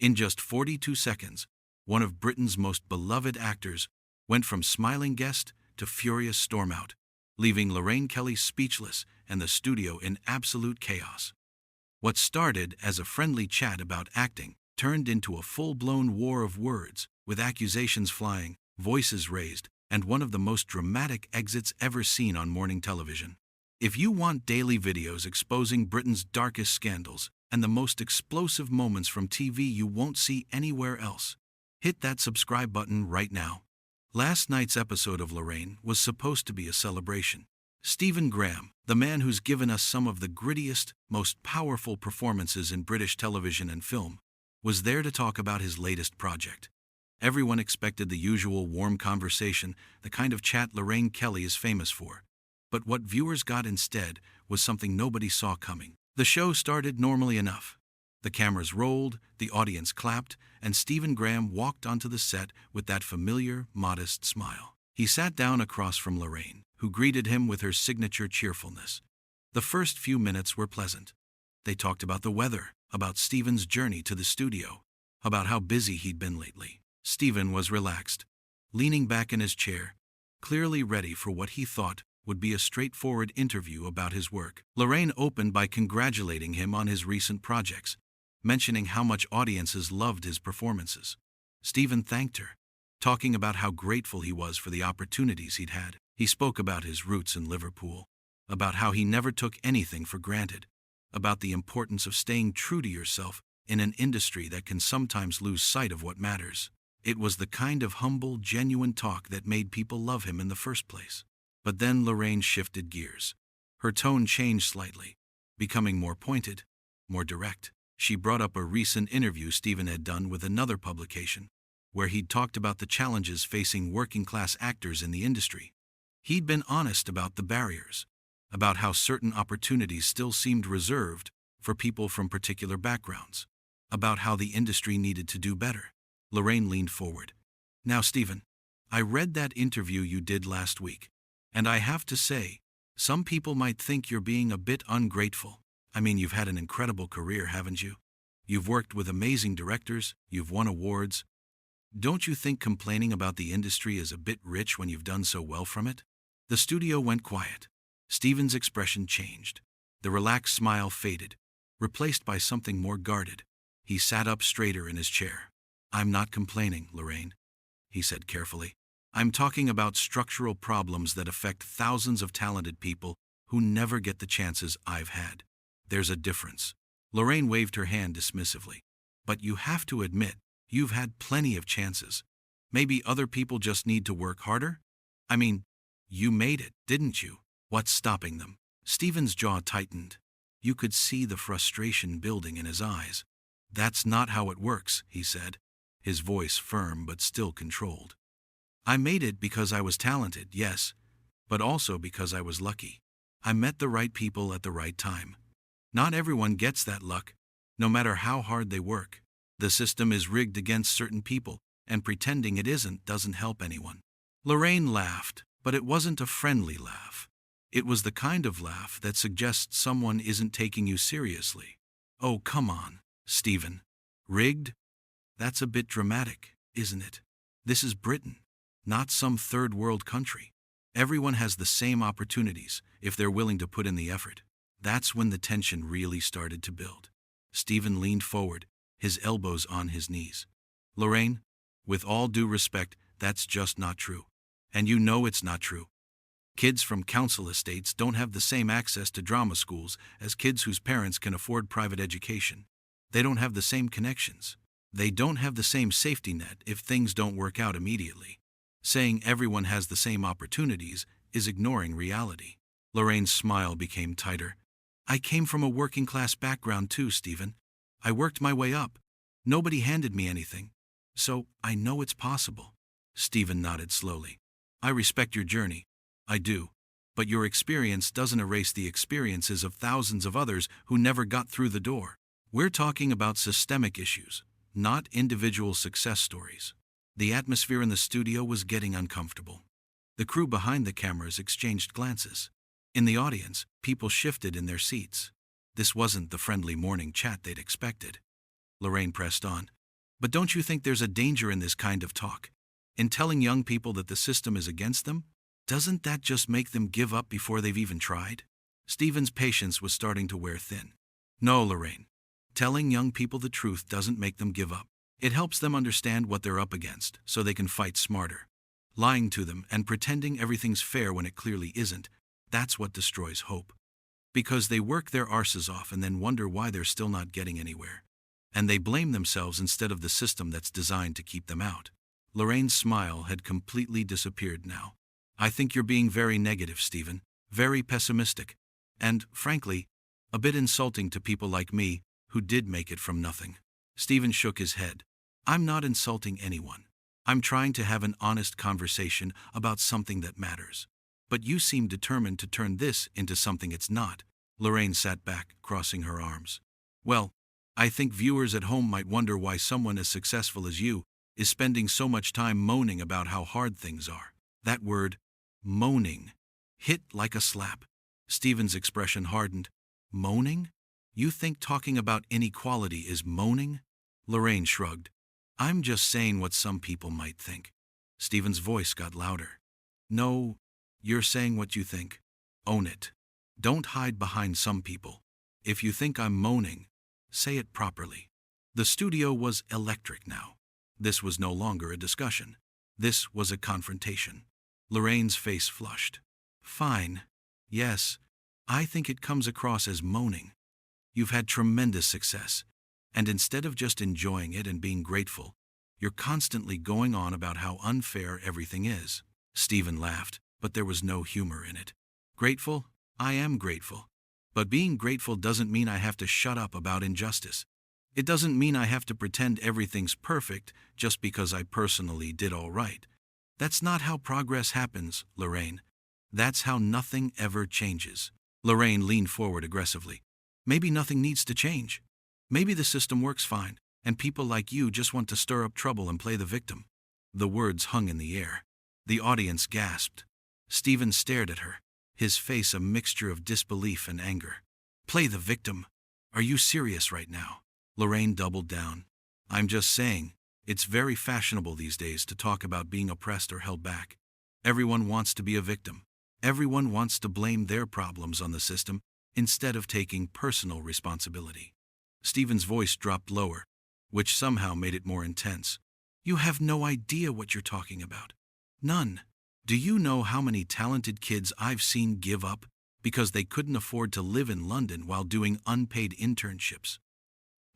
In just 42 seconds, one of Britain's most beloved actors went from smiling guest to furious stormout, leaving Lorraine Kelly speechless and the studio in absolute chaos. What started as a friendly chat about acting turned into a full-blown war of words, with accusations flying, voices raised, and one of the most dramatic exits ever seen on morning television. If you want daily videos exposing Britain's darkest scandals and the most explosive moments from TV you won't see anywhere else, hit that subscribe button right now. Last night's episode of Lorraine was supposed to be a celebration. Stephen Graham, the man who's given us some of the grittiest, most powerful performances in British television and film, was there to talk about his latest project. Everyone expected the usual warm conversation, the kind of chat Lorraine Kelly is famous for. But what viewers got instead was something nobody saw coming. The show started normally enough. The cameras rolled, the audience clapped, and Stephen Graham walked onto the set with that familiar, modest smile. He sat down across from Lorraine, who greeted him with her signature cheerfulness. The first few minutes were pleasant. They talked about the weather, about Stephen's journey to the studio, about how busy he'd been lately. Stephen was relaxed, leaning back in his chair, clearly ready for what he thought would be a straightforward interview about his work. Lorraine opened by congratulating him on his recent projects, mentioning how much audiences loved his performances. Stephen thanked her, talking about how grateful he was for the opportunities he'd had. He spoke about his roots in Liverpool, about how he never took anything for granted, about the importance of staying true to yourself in an industry that can sometimes lose sight of what matters. It was the kind of humble, genuine talk that made people love him in the first place. But then Lorraine shifted gears. Her tone changed slightly, becoming more pointed, more direct. She brought up a recent interview Stephen had done with another publication, where he'd talked about the challenges facing working-class actors in the industry. He'd been honest about the barriers, about how certain opportunities still seemed reserved for people from particular backgrounds, about how the industry needed to do better. Lorraine leaned forward. Now, Stephen, I read that interview you did last week, and I have to say, some people might think you're being a bit ungrateful. I mean, you've had an incredible career, haven't you? You've worked with amazing directors, you've won awards. Don't you think complaining about the industry is a bit rich when you've done so well from it? The studio went quiet. Stephen's expression changed. The relaxed smile faded, replaced by something more guarded. He sat up straighter in his chair. I'm not complaining, Lorraine, he said carefully. I'm talking about structural problems that affect thousands of talented people who never get the chances I've had. There's a difference. Lorraine waved her hand dismissively. But you have to admit, you've had plenty of chances. Maybe other people just need to work harder? I mean, you made it, didn't you? What's stopping them? Stephen's jaw tightened. You could see the frustration building in his eyes. That's not how it works, he said, his voice firm but still controlled. I made it because I was talented, yes, but also because I was lucky. I met the right people at the right time. Not everyone gets that luck, no matter how hard they work. The system is rigged against certain people, and pretending it isn't doesn't help anyone. Lorraine laughed, but it wasn't a friendly laugh. It was the kind of laugh that suggests someone isn't taking you seriously. Oh, come on, Stephen. Rigged? That's a bit dramatic, isn't it? This is Britain, not some third world country. Everyone has the same opportunities if they're willing to put in the effort. That's when the tension really started to build. Stephen leaned forward, his elbows on his knees. Lorraine, with all due respect, that's just not true. And you know it's not true. Kids from council estates don't have the same access to drama schools as kids whose parents can afford private education. They don't have the same connections. They don't have the same safety net if things don't work out immediately. Saying everyone has the same opportunities is ignoring reality. Lorraine's smile became tighter. I came from a working-class background too, Stephen. I worked my way up. Nobody handed me anything. So, I know it's possible. Stephen nodded slowly. I respect your journey. I do. But your experience doesn't erase the experiences of thousands of others who never got through the door. We're talking about systemic issues, not individual success stories. The atmosphere in the studio was getting uncomfortable. The crew behind the cameras exchanged glances. In the audience, people shifted in their seats. This wasn't the friendly morning chat they'd expected. Lorraine pressed on. But don't you think there's a danger in this kind of talk? In telling young people that the system is against them? Doesn't that just make them give up before they've even tried? Stephen's patience was starting to wear thin. No, Lorraine. Telling young people the truth doesn't make them give up. It helps them understand what they're up against, so they can fight smarter. Lying to them and pretending everything's fair when it clearly isn't, that's what destroys hope. Because they work their arses off and then wonder why they're still not getting anywhere. And they blame themselves instead of the system that's designed to keep them out. Lorraine's smile had completely disappeared now. I think you're being very negative, Stephen. Very pessimistic. And, frankly, a bit insulting to people like me, who did make it from nothing. Stephen shook his head. I'm not insulting anyone. I'm trying to have an honest conversation about something that matters. But you seem determined to turn this into something it's not. Lorraine sat back, crossing her arms. Well, I think viewers at home might wonder why someone as successful as you is spending so much time moaning about how hard things are. That word, moaning, hit like a slap. Stephen's expression hardened. Moaning? You think talking about inequality is moaning? Lorraine shrugged. I'm just saying what some people might think. Stephen's voice got louder. No, you're saying what you think. Own it. Don't hide behind some people. If you think I'm moaning, say it properly. The studio was electric now. This was no longer a discussion. This was a confrontation. Lorraine's face flushed. Fine. Yes, I think it comes across as moaning. You've had tremendous success, and instead of just enjoying it and being grateful, you're constantly going on about how unfair everything is. Stephen laughed, but there was no humor in it. Grateful? I am grateful. But being grateful doesn't mean I have to shut up about injustice. It doesn't mean I have to pretend everything's perfect just because I personally did all right. That's not how progress happens, Lorraine. That's how nothing ever changes. Lorraine leaned forward aggressively. Maybe nothing needs to change. Maybe the system works fine, and people like you just want to stir up trouble and play the victim. The words hung in the air. The audience gasped. Stephen stared at her, his face a mixture of disbelief and anger. Play the victim? Are you serious right now? Lorraine doubled down. I'm just saying, it's very fashionable these days to talk about being oppressed or held back. Everyone wants to be a victim. Everyone wants to blame their problems on the system instead of taking personal responsibility. Stephen's voice dropped lower, which somehow made it more intense. You have no idea what you're talking about. None. Do you know how many talented kids I've seen give up because they couldn't afford to live in London while doing unpaid internships?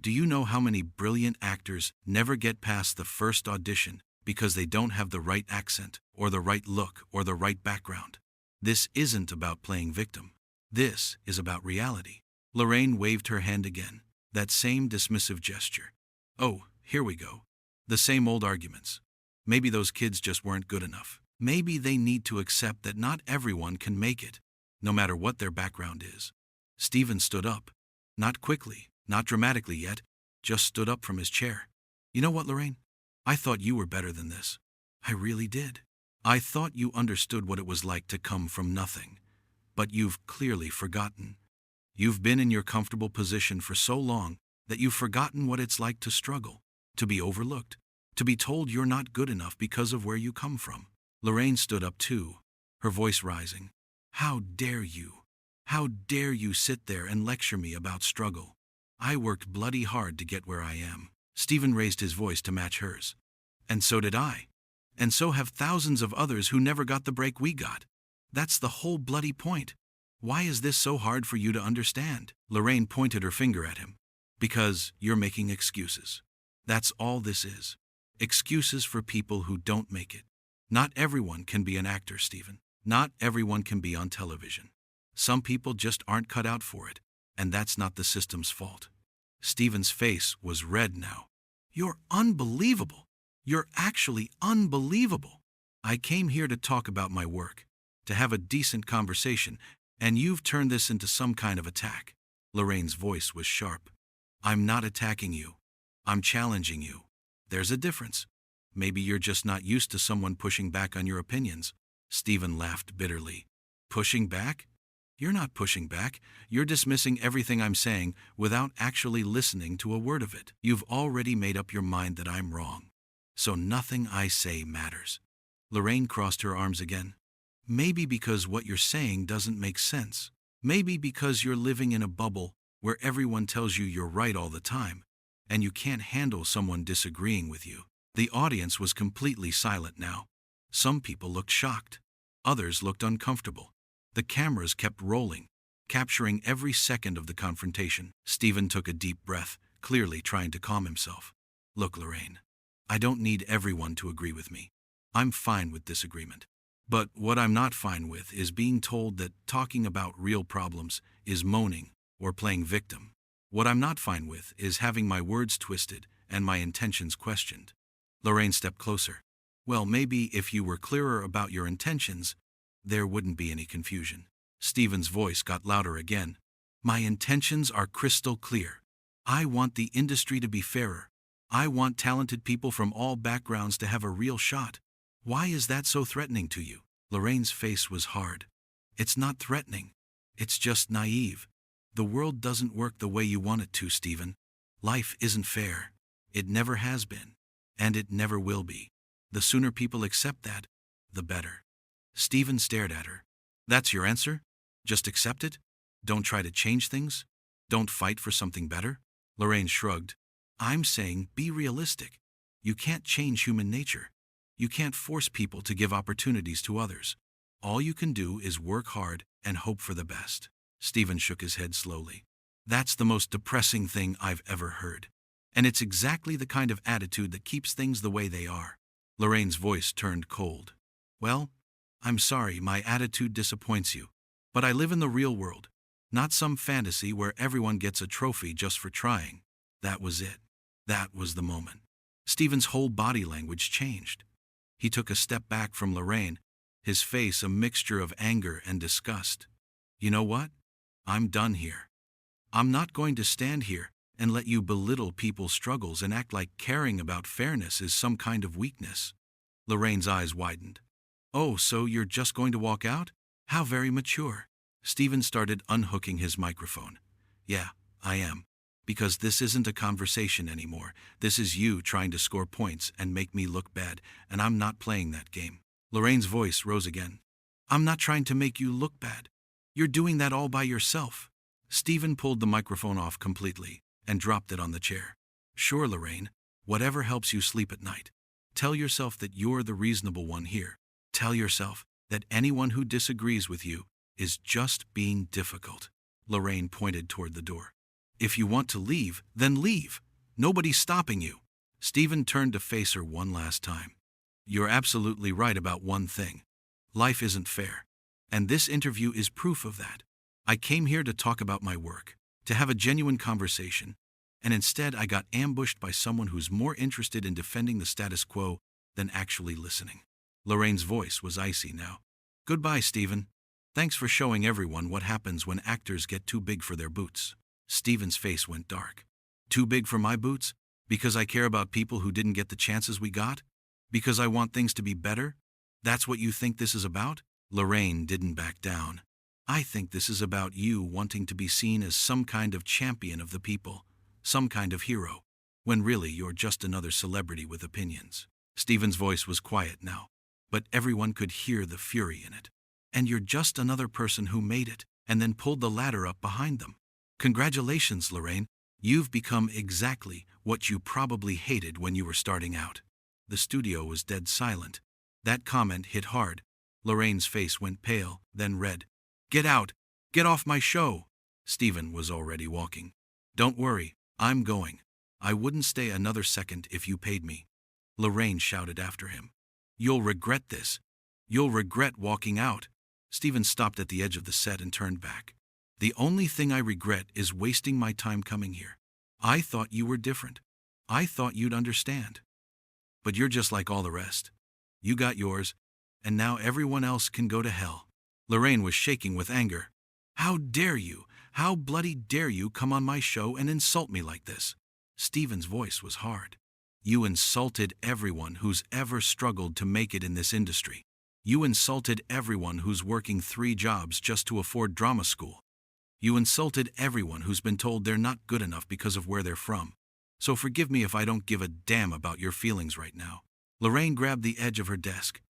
Do you know how many brilliant actors never get past the first audition because they don't have the right accent, or the right look, or the right background? This isn't about playing victim. This is about reality. Lorraine waved her hand again, that same dismissive gesture. Oh, here we go. The same old arguments. Maybe those kids just weren't good enough. Maybe they need to accept that not everyone can make it, no matter what their background is. Stephen stood up. Not quickly, not dramatically yet, just stood up from his chair. You know what, Lorraine? I thought you were better than this. I really did. I thought you understood what it was like to come from nothing. But you've clearly forgotten. You've been in your comfortable position for so long that you've forgotten what it's like to struggle, to be overlooked, to be told you're not good enough because of where you come from. Lorraine stood up too, her voice rising. How dare you? How dare you sit there and lecture me about struggle? I worked bloody hard to get where I am. Stephen raised his voice to match hers. And so did I. And so have thousands of others who never got the break we got. That's the whole bloody point. Why is this so hard for you to understand? Lorraine pointed her finger at him. Because you're making excuses. That's all this is. Excuses for people who don't make it. Not everyone can be an actor, Stephen. Not everyone can be on television. Some people just aren't cut out for it, and that's not the system's fault. Stephen's face was red now. You're unbelievable. You're actually unbelievable. I came here to talk about my work, to have a decent conversation, and you've turned this into some kind of attack. Lorraine's voice was sharp. I'm not attacking you. I'm challenging you. There's a difference. Maybe you're just not used to someone pushing back on your opinions. Stephen laughed bitterly. Pushing back? You're not pushing back, you're dismissing everything I'm saying without actually listening to a word of it. You've already made up your mind that I'm wrong. So nothing I say matters. Lorraine crossed her arms again. Maybe because what you're saying doesn't make sense. Maybe because you're living in a bubble where everyone tells you you're right all the time, and you can't handle someone disagreeing with you. The audience was completely silent now. Some people looked shocked. Others looked uncomfortable. The cameras kept rolling, capturing every second of the confrontation. Stephen took a deep breath, clearly trying to calm himself. Look, Lorraine, I don't need everyone to agree with me. I'm fine with disagreement. But what I'm not fine with is being told that talking about real problems is moaning or playing victim. What I'm not fine with is having my words twisted and my intentions questioned. Lorraine stepped closer. Well, maybe if you were clearer about your intentions, there wouldn't be any confusion. Stephen's voice got louder again. My intentions are crystal clear. I want the industry to be fairer. I want talented people from all backgrounds to have a real shot. Why is that so threatening to you? Lorraine's face was hard. It's not threatening. It's just naive. The world doesn't work the way you want it to, Stephen. Life isn't fair. It never has been. And it never will be. The sooner people accept that, the better. Stephen stared at her. That's your answer? Just accept it? Don't try to change things? Don't fight for something better? Lorraine shrugged. I'm saying be realistic. You can't change human nature. You can't force people to give opportunities to others. All you can do is work hard and hope for the best. Stephen shook his head slowly. That's the most depressing thing I've ever heard. And it's exactly the kind of attitude that keeps things the way they are. Lorraine's voice turned cold. Well, I'm sorry my attitude disappoints you. But I live in the real world, not some fantasy where everyone gets a trophy just for trying. That was it. That was the moment. Stephen's whole body language changed. He took a step back from Lorraine, his face a mixture of anger and disgust. You know what? I'm done here. I'm not going to stand here and let you belittle people's struggles and act like caring about fairness is some kind of weakness. Lorraine's eyes widened. Oh, so you're just going to walk out? How very mature. Stephen started unhooking his microphone. Yeah, I am. Because this isn't a conversation anymore. This is you trying to score points and make me look bad, and I'm not playing that game. Lorraine's voice rose again. I'm not trying to make you look bad. You're doing that all by yourself. Stephen pulled the microphone off completely and dropped it on the chair. Sure, Lorraine, whatever helps you sleep at night. Tell yourself that you're the reasonable one here. Tell yourself that anyone who disagrees with you is just being difficult. Lorraine pointed toward the door. If you want to leave, then leave. Nobody's stopping you. Stephen turned to face her one last time. You're absolutely right about one thing. Life isn't fair. And this interview is proof of that. I came here to talk about my work, to have a genuine conversation, and instead I got ambushed by someone who's more interested in defending the status quo than actually listening. Lorraine's voice was icy now. Goodbye, Stephen. Thanks for showing everyone what happens when actors get too big for their boots. Stephen's face went dark. Too big for my boots? Because I care about people who didn't get the chances we got? Because I want things to be better? That's what you think this is about? Lorraine didn't back down. I think this is about you wanting to be seen as some kind of champion of the people, some kind of hero, when really you're just another celebrity with opinions. Stephen's voice was quiet now, but everyone could hear the fury in it. And you're just another person who made it and then pulled the ladder up behind them. Congratulations, Lorraine. You've become exactly what you probably hated when you were starting out. The studio was dead silent. That comment hit hard. Lorraine's face went pale, then red. Get out! Get off my show! Stephen was already walking. Don't worry, I'm going. I wouldn't stay another second if you paid me. Lorraine shouted after him. You'll regret this. You'll regret walking out. Stephen stopped at the edge of the set and turned back. The only thing I regret is wasting my time coming here. I thought you were different. I thought you'd understand. But you're just like all the rest. You got yours, and now everyone else can go to hell. Lorraine was shaking with anger. How dare you? How bloody dare you come on my show and insult me like this? Stephen's voice was hard. You insulted everyone who's ever struggled to make it in this industry. You insulted everyone who's working 3 jobs just to afford drama school. You insulted everyone who's been told they're not good enough because of where they're from. So forgive me if I don't give a damn about your feelings right now. Lorraine grabbed the edge of her desk.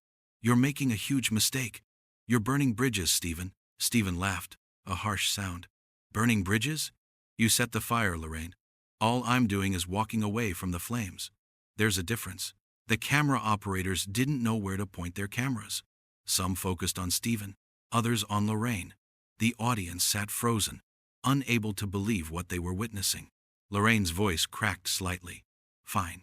You're making a huge mistake. You're burning bridges, Stephen. Stephen laughed, a harsh sound. Burning bridges? You set the fire, Lorraine. All I'm doing is walking away from the flames. There's a difference. The camera operators didn't know where to point their cameras. Some focused on Stephen, others on Lorraine. The audience sat frozen, unable to believe what they were witnessing. Lorraine's voice cracked slightly. Fine.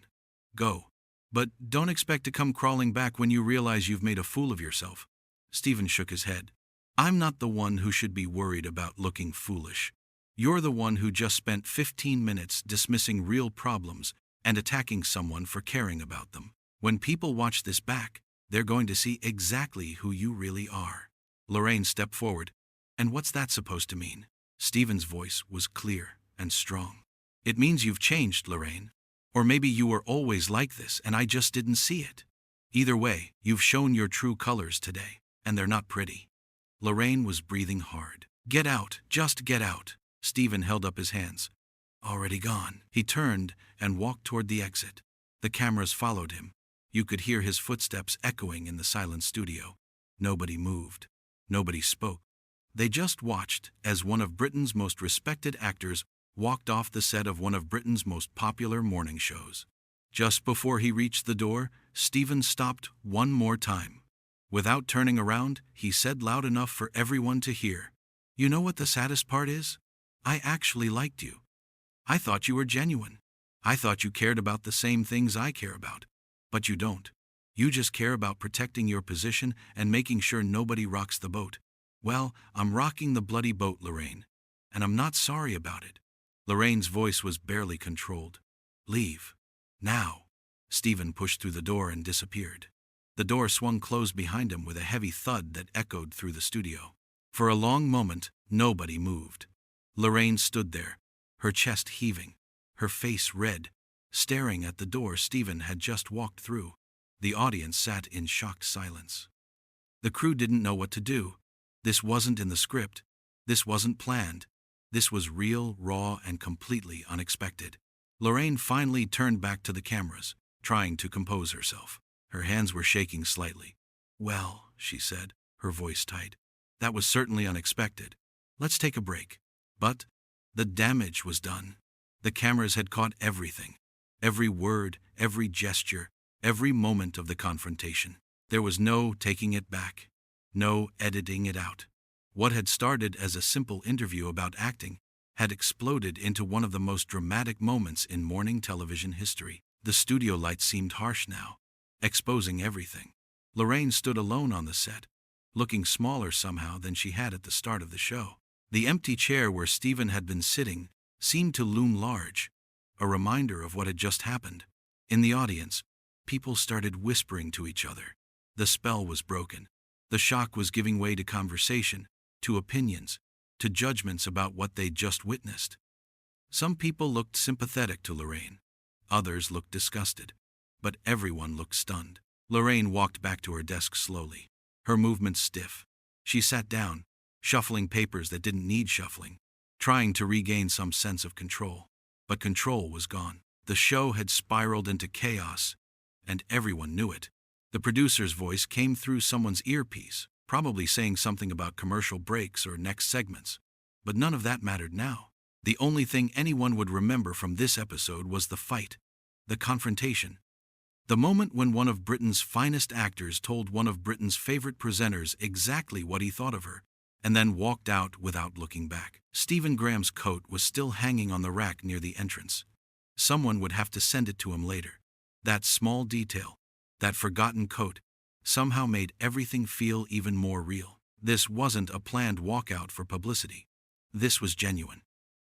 Go. But don't expect to come crawling back when you realize you've made a fool of yourself. Stephen shook his head. I'm not the one who should be worried about looking foolish. You're the one who just spent 15 minutes dismissing real problems and attacking someone for caring about them. When people watch this back, they're going to see exactly who you really are. Lorraine stepped forward. And what's that supposed to mean? Stephen's voice was clear and strong. It means you've changed, Lorraine. Or maybe you were always like this and I just didn't see it. Either way, you've shown your true colors today, and they're not pretty. Lorraine was breathing hard. Get out, just get out. Stephen held up his hands. Already gone. He turned and walked toward the exit. The cameras followed him. You could hear his footsteps echoing in the silent studio. Nobody moved. Nobody spoke. They just watched as one of Britain's most respected actors walked off the set of one of Britain's most popular morning shows. Just before he reached the door, Stephen stopped one more time. Without turning around, he said loud enough for everyone to hear, You know what the saddest part is? I actually liked you. I thought you were genuine. I thought you cared about the same things I care about. But you don't. You just care about protecting your position and making sure nobody rocks the boat. Well, I'm rocking the bloody boat, Lorraine. And I'm not sorry about it. Lorraine's voice was barely controlled. Leave. Now. Stephen pushed through the door and disappeared. The door swung closed behind him with a heavy thud that echoed through the studio. For a long moment, nobody moved. Lorraine stood there, her chest heaving, her face red, staring at the door Stephen had just walked through. The audience sat in shocked silence. The crew didn't know what to do. This wasn't in the script. This wasn't planned. This was real, raw, and completely unexpected. Lorraine finally turned back to the cameras, trying to compose herself. Her hands were shaking slightly. Well, she said, her voice tight. That was certainly unexpected. Let's take a break. But the damage was done. The cameras had caught everything. Every word, every gesture, every moment of the confrontation. There was no taking it back. No editing it out. What had started as a simple interview about acting had exploded into one of the most dramatic moments in morning television history. The studio lights seemed harsh now, exposing everything. Lorraine stood alone on the set, looking smaller somehow than she had at the start of the show. The empty chair where Stephen had been sitting seemed to loom large, a reminder of what had just happened. In the audience, people started whispering to each other. The spell was broken. The shock was giving way to conversation, to opinions, to judgments about what they'd just witnessed. Some people looked sympathetic to Lorraine. Others looked disgusted. But everyone looked stunned. Lorraine walked back to her desk slowly, her movements stiff. She sat down, shuffling papers that didn't need shuffling, trying to regain some sense of control. But control was gone. The show had spiraled into chaos, and everyone knew it. The producer's voice came through someone's earpiece, probably saying something about commercial breaks or next segments. But none of that mattered now. The only thing anyone would remember from this episode was the fight, the confrontation. The moment when one of Britain's finest actors told one of Britain's favorite presenters exactly what he thought of her, and then walked out without looking back. Stephen Graham's coat was still hanging on the rack near the entrance. Someone would have to send it to him later. That small detail, that forgotten coat, somehow made everything feel even more real. This wasn't a planned walkout for publicity. This was genuine.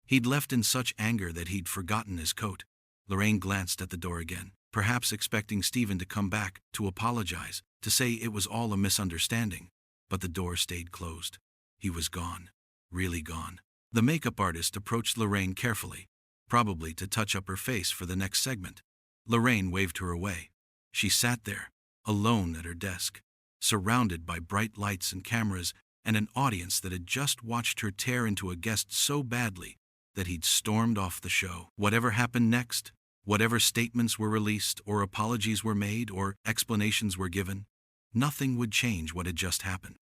He'd left in such anger that he'd forgotten his coat. Lorraine glanced at the door again, perhaps expecting Stephen to come back, to apologize, to say it was all a misunderstanding. But the door stayed closed. He was gone. Really gone. The makeup artist approached Lorraine carefully, probably to touch up her face for the next segment. Lorraine waved her away. She sat there, alone at her desk, surrounded by bright lights and cameras, and an audience that had just watched her tear into a guest so badly that he'd stormed off the show. Whatever happened next, whatever statements were released, or apologies were made, or explanations were given, nothing would change what had just happened.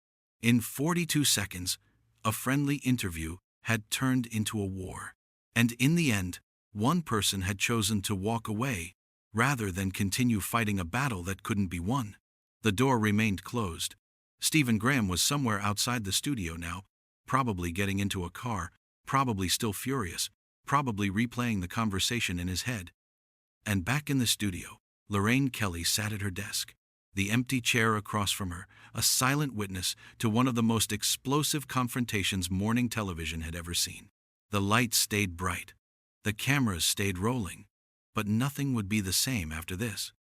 In 42 seconds, a friendly interview had turned into a war. And in the end, one person had chosen to walk away rather than continue fighting a battle that couldn't be won. The door remained closed. Stephen Graham was somewhere outside the studio now, probably getting into a car, probably still furious, probably replaying the conversation in his head. And back in the studio, Lorraine Kelly sat at her desk, the empty chair across from her, a silent witness to one of the most explosive confrontations morning television had ever seen. The lights stayed bright. The cameras stayed rolling. But nothing would be the same after this.